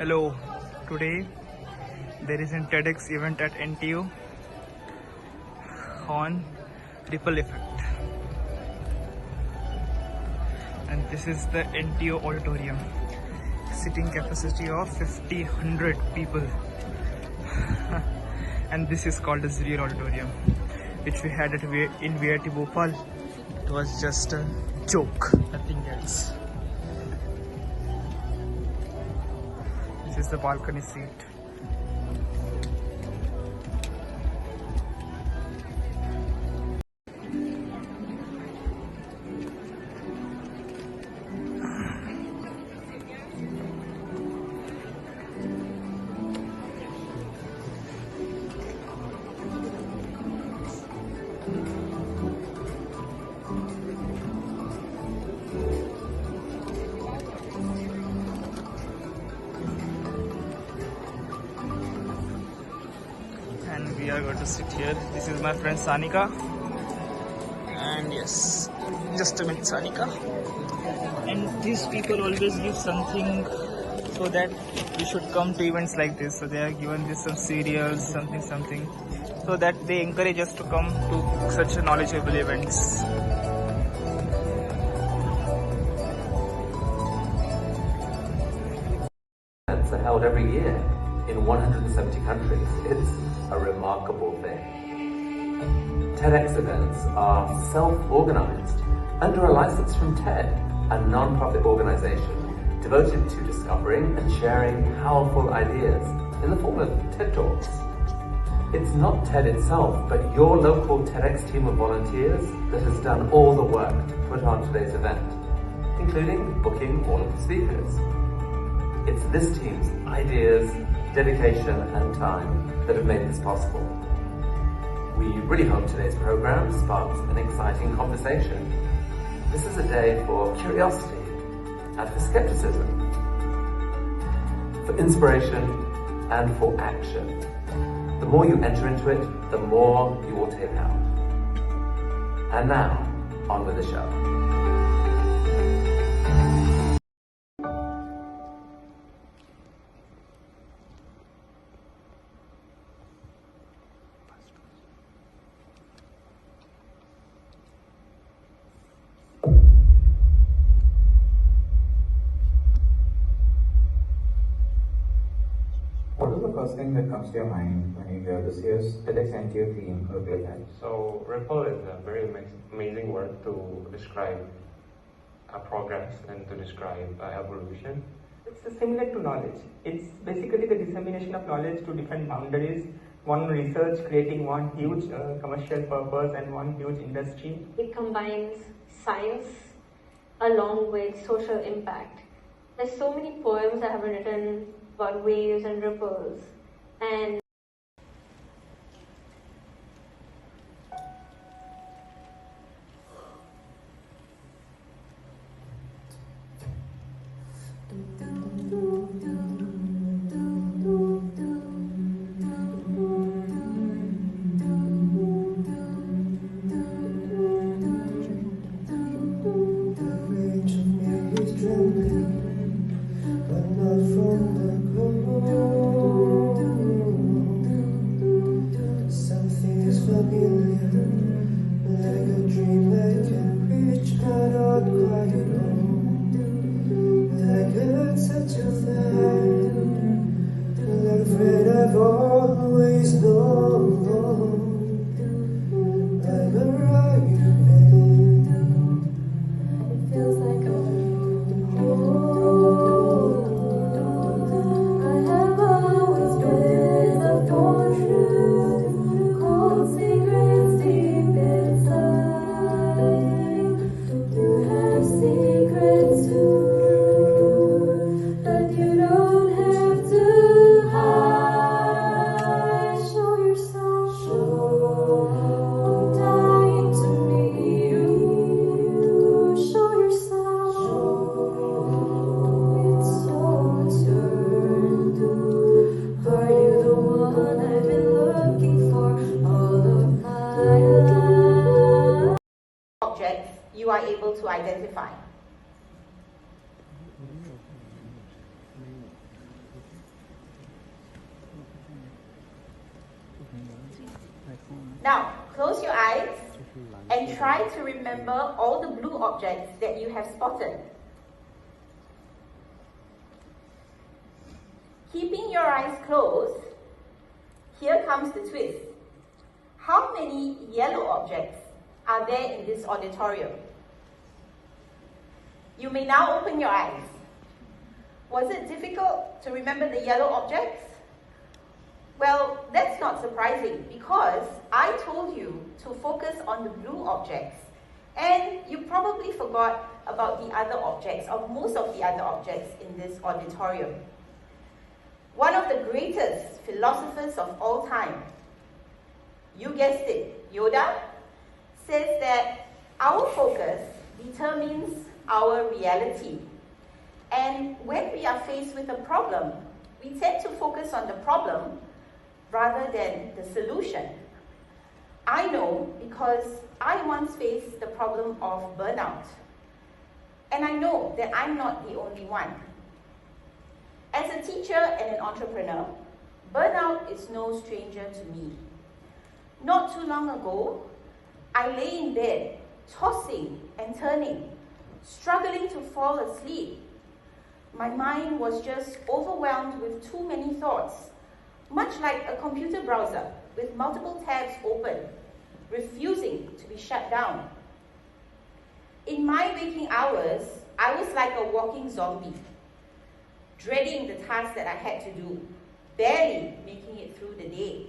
Hello, today there is a TEDx event at NTU on ripple effect, and this is the NTU auditorium, sitting capacity of 100 people and this is called as real auditorium, which we had at in VIT Bhopal. It was just a joke, nothing else. This is the balcony seat. And we are going to sit here. This is my friend Sanika, and yes, just a minute, Sanika. And these people always give something so that we should come to events like this. So they are given this some cereals, something, so that they encourage us to come to such knowledgeable events. Events are held every year in 170 countries. It's a remarkable thing. TEDx events are self-organized under a license from TED, a non-profit organization devoted to discovering and sharing powerful ideas in the form of TED Talks. It's not TED itself, but your local TEDx team of volunteers that has done all the work to put on today's event, including booking all of the speakers. It's this team's ideas, dedication and time that have made this possible. We really hope today's program sparks an exciting conversation. This is a day for curiosity and for skepticism, for inspiration and for action. The more you enter into it, the more you will take out. And now, on with the show. What is the first thing that comes to your mind when you hear this year's TEDx NTU theme, Ripple Effect? So Ripple is a very amazing word to describe progress and to describe evolution. It's similar to knowledge. It's basically the dissemination of knowledge to different boundaries. One research creating one huge commercial purpose and one huge industry. It combines science along with social impact. There's so many poems that have been written about waves and ripples, and I've always known, I'm a right man. It feels like I have always been a thorn true, cold secrets deep inside. You have secrets too, but you don't have to hide. You are able to identify. Now, close your eyes and try to remember all the blue objects that you have spotted. Keeping your eyes closed, here comes the twist. How many yellow objects are there in this auditorium? You may now open your eyes. Was it difficult to remember the yellow objects? Well, that's not surprising because I told you to focus on the blue objects and you probably forgot about the other objects or most of the other objects in this auditorium. One of the greatest philosophers of all time, you guessed it, Yoda, says that our focus determines our reality. And when we are faced with a problem, we tend to focus on the problem rather than the solution. I know because I once faced the problem of burnout. And I know that I'm not the only one. As a teacher and an entrepreneur, burnout is no stranger to me. Not too long ago, I lay in bed, tossing and turning, struggling to fall asleep. My mind was just overwhelmed with too many thoughts, much like a computer browser with multiple tabs open, refusing to be shut down. In my waking hours, I was like a walking zombie, dreading the tasks that I had to do, barely making it through the day.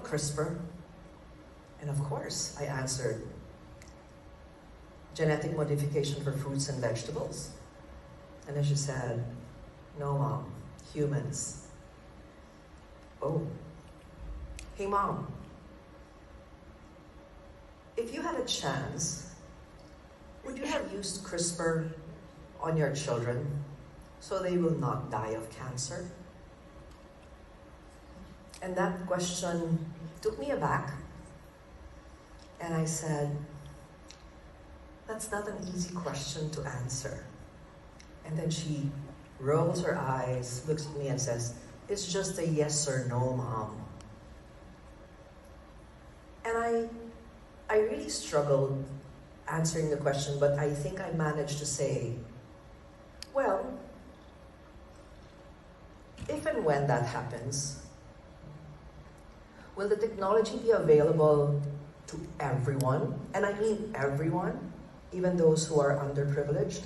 CRISPR? And of course, I answered, genetic modification for fruits and vegetables. And then she said, no, Mom, humans. Oh. Hey, Mom, if you had a chance, would you have used CRISPR on your children so they will not die of cancer? And that question took me aback. And I said, that's not an easy question to answer. And then she rolls her eyes, looks at me and says, it's just a yes or no, Mom. And I really struggled answering the question, but I think I managed to say, well, if and when that happens, will the technology be available to everyone? And I mean everyone, even those who are underprivileged?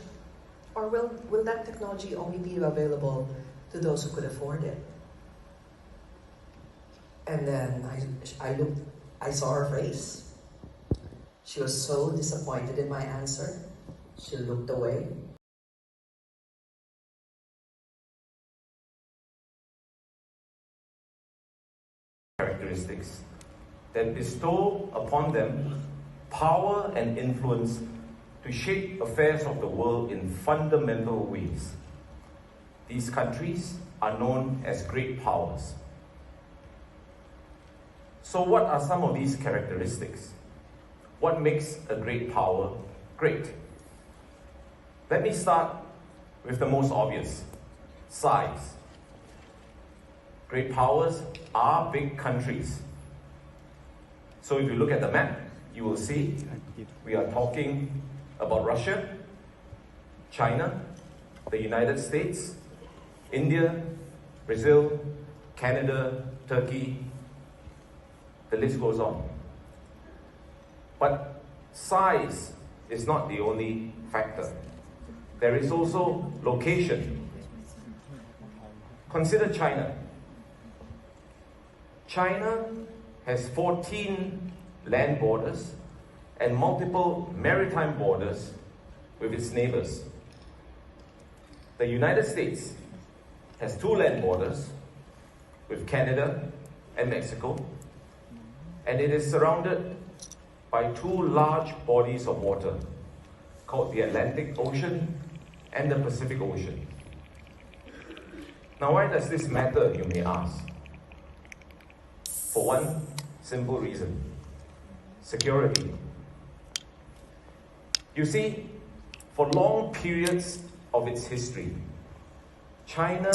Or will that technology only be available to those who could afford it? And then I saw her face. She was so disappointed in my answer. She looked away. Characteristics that bestow upon them power and influence to shape affairs of the world in fundamental ways. These countries are known as great powers. So what are some of these characteristics? What makes a great power great? Let me start with the most obvious, size. Great powers are big countries. So if you look at the map, you will see we are talking about Russia, China, the United States, India, Brazil, Canada, Turkey, the list goes on. But size is not the only factor. There is also location. Consider China. China has 14 land borders and multiple maritime borders with its neighbors. The United States has 2 land borders with Canada and Mexico, and it is surrounded by 2 large bodies of water called the Atlantic Ocean and the Pacific Ocean. Now, why does this matter, you may ask? For one simple reason: security. You see, for long periods of its history, China